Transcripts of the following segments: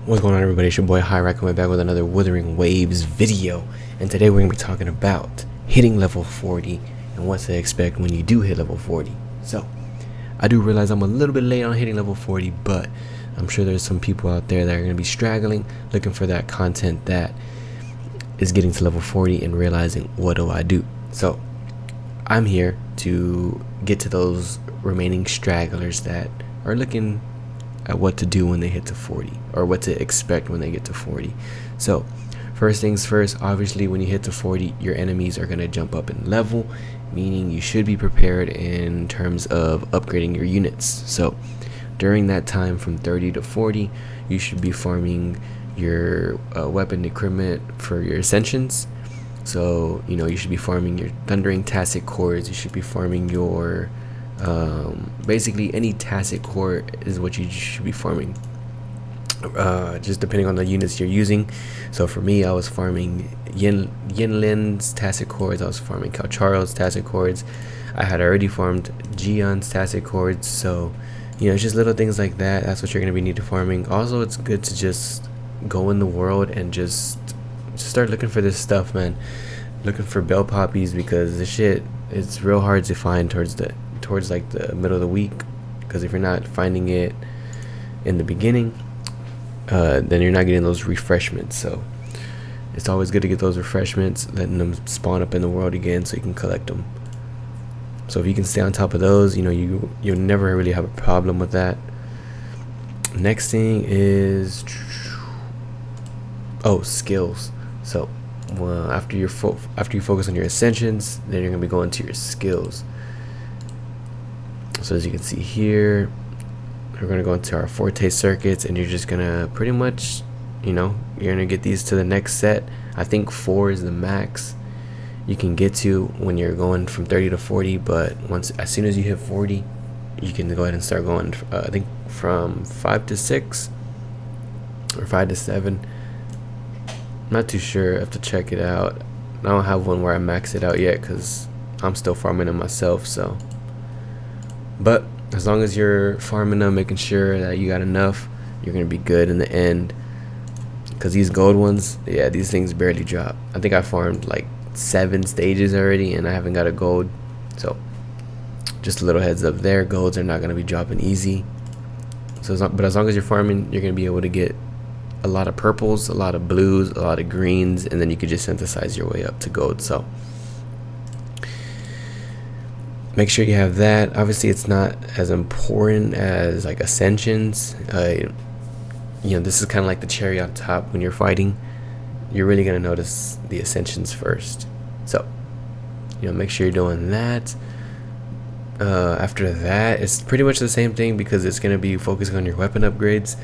What's going on, everybody? It's your boy Hyrack coming back with another Wuthering Waves video, and today we're going to be talking about hitting level 40 and what to expect when you do hit level 40. So I do realize I'm a little bit late on hitting level 40, but I'm sure there's some people out there that are going to be straggling, looking for that content that is getting to level 40 and realizing, what do I do? So I'm here to get to those remaining stragglers that are looking at what to do when they hit to 40, or what to expect when they get to 40. So first things first, obviously when you hit to 40, your enemies are going to jump up in level, meaning you should be prepared in terms of upgrading your units. So during that time from 30 to 40, you should be farming your weapon equipment for your ascensions. So you should be farming your Thundering Tacit Cores, you should be farming your basically any Tacit Core is what you should be farming, just depending on the units you're using. So for me, I was farming Yinlin's Tacit Cores, I was farming Kalcharo's Tacit Cores, I had already farmed Gion's Tacit Cores. So it's just little things like that. That's what you're going to be needing farming. Also, it's good to just go in the world and just start looking for this stuff, man. Looking for bell poppies, because the shit, it's real hard to find towards like the middle of the week, because if you're not finding it in the beginning, then you're not getting those refreshments. So it's always good to get those refreshments, letting them spawn up in the world again so you can collect them. So if you can stay on top of those, you'll never really have a problem with that. Next thing is skills. So after you focus on your ascensions, then you're gonna be going to your skills. So as you can see here, we're gonna go into our forte circuits, and you're just gonna pretty much, you're gonna get these to the next set. I think 4 is the max you can get to when you're going from 30 to 40, but as soon as you hit 40, you can go ahead and start going, I think from 5 to 6 or 5 to 7. I'm not too sure, I have to check it out. I don't have one where I max it out yet, because I'm still farming them myself. So but as long as you're farming them, making sure that you got enough, you're gonna be good in the end. Because these gold ones, yeah, these things barely drop. I think I farmed like 7 stages already and I haven't got a gold. So just a little heads up there, golds are not gonna be dropping easy. So but as long as you're farming, you're gonna be able to get a lot of purples, a lot of blues, a lot of greens, and then you could just synthesize your way up to gold. So make sure you have that. Obviously it's not as important as like ascensions. This is kind of like the cherry on top. When you're fighting, you're really gonna notice the ascensions first. So make sure you're doing that. After that, it's pretty much the same thing, because it's gonna be focusing on your weapon upgrades.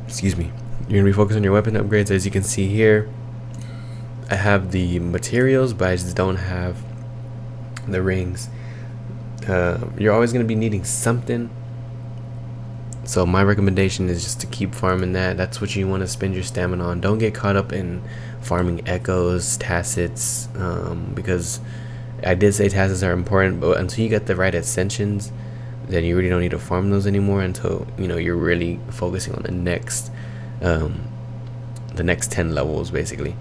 Excuse me. You're gonna be focused on your weapon upgrades. As you can see here, I have the materials, but I just don't have the rings. You're always going to be needing something, so my recommendation is just to keep farming that. That's what you want to spend your stamina on. Don't get caught up in farming echoes, tacits, because I did say tacits are important, but until you get the right ascensions, then you really don't need to farm those anymore, until you're really focusing on the next 10 levels basically.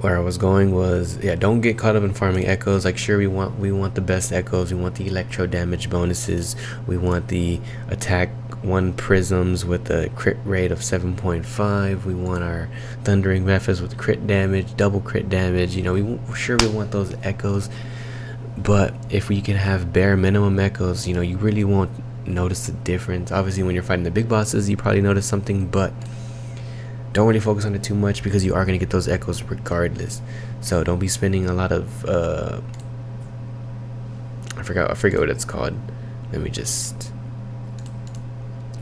Where I was going was, don't get caught up in farming echoes. Like, sure, we want the best echoes, we want the electro damage bonuses, we want the attack 1 prisms with a crit rate of 7.5, we want our thundering methods with crit damage, double crit damage. We want those echoes. But if we can have bare minimum echoes, you really won't notice the difference. Obviously when you're fighting the big bosses, you probably notice something, but don't really focus on it too much, because you are going to get those echoes regardless. So don't be spending a lot of I forget what it's called.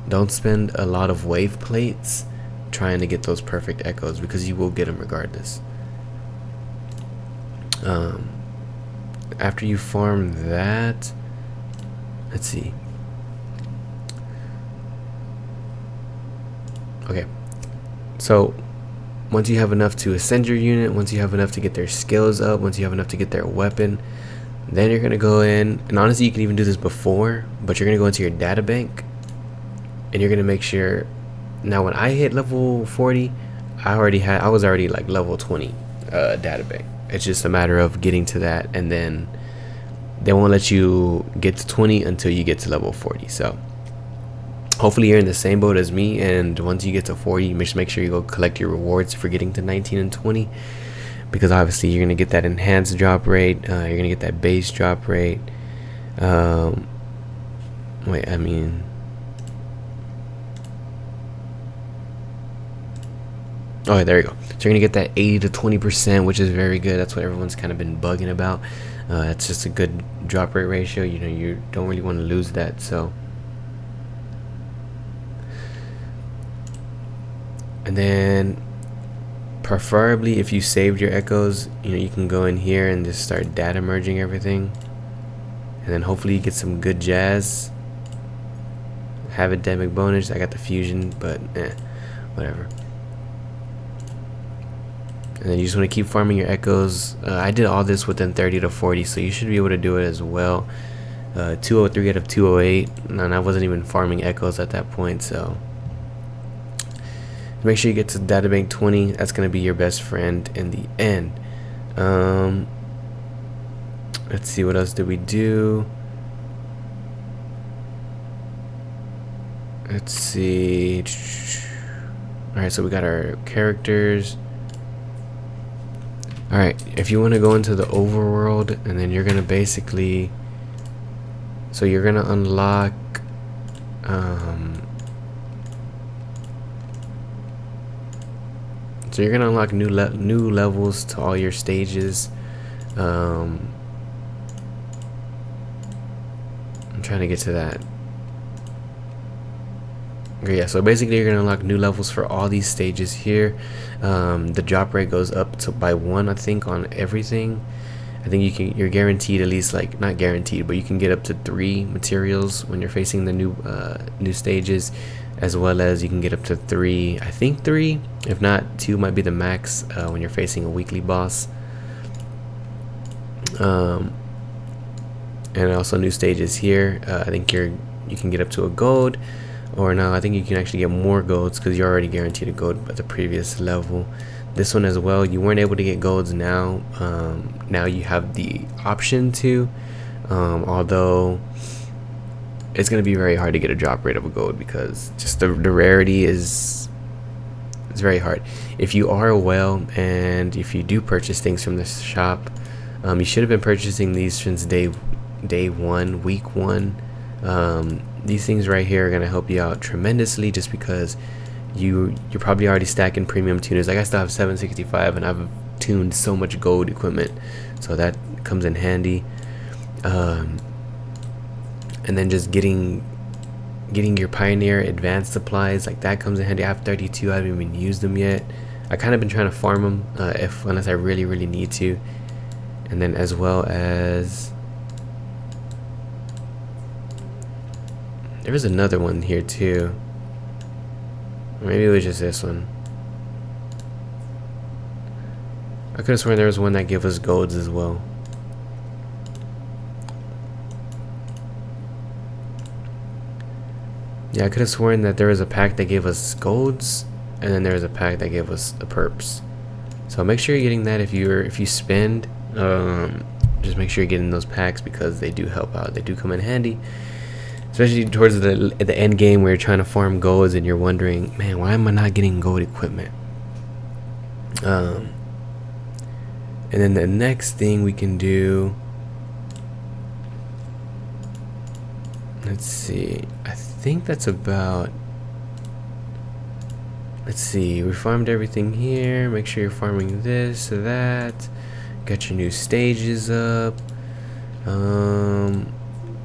Don't spend a lot of wave plates trying to get those perfect echoes, because you will get them regardless. After you farm that, let's see. Okay, so once you have enough to ascend your unit, once you have enough to get their skills up, once you have enough to get their weapon, then you're gonna go in, and honestly you can even do this before, but you're gonna go into your data bank, and you're gonna make sure. Now when I hit level 40, I was already like level 20 data bank. It's just a matter of getting to that, and then they won't let you get to 20 until you get to level 40. So hopefully you're in the same boat as me, and once you get to 40, you make sure you go collect your rewards for getting to 19 and 20, because obviously you're gonna get that enhanced drop rate, you're gonna get that base drop rate. Wait, I mean, oh, there you go. So you're gonna get that 80 to 20%, which is very good. That's what everyone's kind of been bugging about. That's just a good drop rate ratio. You know, you don't really want to lose that. So, and then preferably if you saved your echoes, you know, you can go in here and just start data merging everything, and then hopefully you get some good jazz. Have endemic bonus. I got the fusion, but whatever. And then you just want to keep farming your echoes. I did all this within 30 to 40, so you should be able to do it as well. 203 out of 208, and I wasn't even farming echoes at that point. So make sure you get to databank 20. That's going to be your best friend in the end. Let's see, what else did we do? Let's see. Alright, so we got our characters. Alright, if you want to go into the overworld, and then you're going to basically, so you're going to unlock so you're going to unlock new levels to all your stages. I'm trying to get to that. Okay, yeah, so basically you're gonna unlock new levels for all these stages here. The drop rate goes up to by 1, I think, on everything. I think you're guaranteed at least, like, not guaranteed, but you can get up to 3 materials when you're facing the new stages, as well as you can get up to 3, I think 3, if not 2 might be the max when you're facing a weekly boss. And also new stages here. I think you can get up to a gold. Or no, I think you can actually get more golds because you're already guaranteed a gold at the previous level. This one as well, you weren't able to get golds now. Now you have the option to, although it's going to be very hard to get a drop rate of a gold because just the rarity is very hard. If you are a whale and if you do purchase things from this shop, you should have been purchasing these since day 1, week 1. These things right here are going to help you out tremendously, just because you're probably already stacking premium tuners. Like, I still have 765 and I've tuned so much gold equipment, so that comes in handy. And then just getting your Pioneer advanced supplies, like, that comes in handy. I have 32, I haven't even used them yet. I kind of been trying to farm them unless I really need to. And then as well as, there was another one here too. Maybe it was just this one. I could have sworn there was one that gave us golds as well. Yeah, I could have sworn that there was a pack that gave us golds, and then there was a pack that gave us the perps. So make sure you're getting that if you spend. Just make sure you're getting those packs because they do help out. They do come in handy. Especially towards the end game where you're trying to farm golds and you're wondering, man, why am I not getting gold equipment? And then the next thing we can do, let's see, I think that's about, let's see, we farmed everything here. Make sure you're farming this, that, got your new stages up.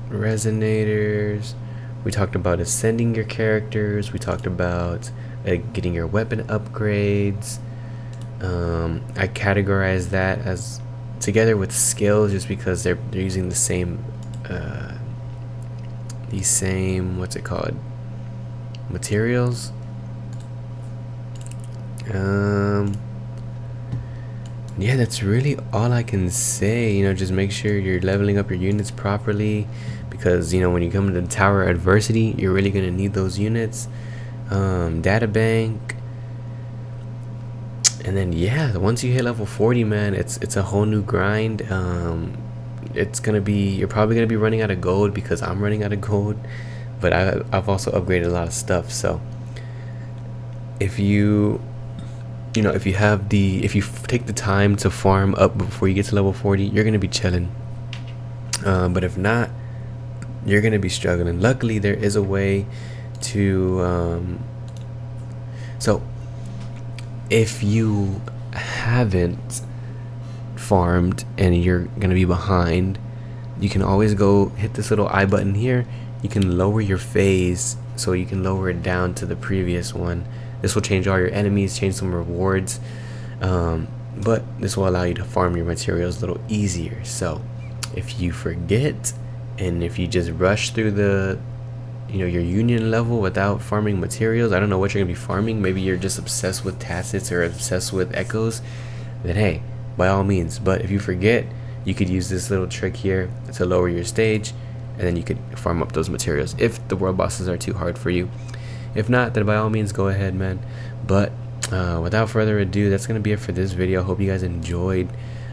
Resonators, we talked about ascending your characters, we talked about getting your weapon upgrades. I categorize that as together with skills, just because they're using the same what's it called, materials. yeah, that's really all I can say. You know, just make sure you're leveling up your units properly, because you know when you come to the Tower of Adversity, you're really gonna need those units. Data bank, and then yeah, once you hit level 40, man, it's a whole new grind. It's gonna be, you're probably gonna be running out of gold, because I'm running out of gold, but I've also upgraded a lot of stuff. So if you know, if you take the time to farm up before you get to level 40, you're gonna be chilling. But if not, you're gonna be struggling. Luckily, there is a way to so if you haven't farmed and you're gonna be behind, you can always go hit this little I button here. You can lower your phase, so you can lower it down to the previous one. This will change all your enemies, change some rewards, but this will allow you to farm your materials a little easier. So if you forget, and if you just rush through the your union level without farming materials, I don't know what you're gonna be farming. Maybe you're just obsessed with tacits or obsessed with echoes, then hey, by all means. But if you forget, you could use this little trick here to lower your stage, and then you could farm up those materials if the world bosses are too hard for you. If not, then by all means go ahead, man. But without further ado, that's gonna be it for this video. Hope you guys enjoyed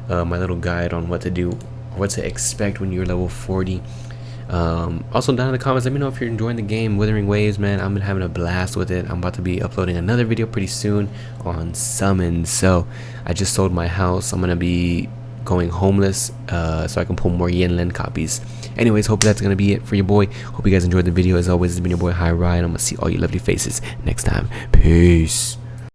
my little guide on what to do, what to expect when you're level 40. Also down in the comments, let me know if you're enjoying the game Wuthering Waves, man. I'm having a blast with it. I'm about to be uploading another video pretty soon on summons. So I just sold my house. I'm gonna be going homeless so I can pull more Yenlen copies. Anyways, hope that's gonna be it for your boy. Hope you guys enjoyed the video. As always, it's been your boy High Ryan. I'm gonna see all you lovely faces next time. Peace.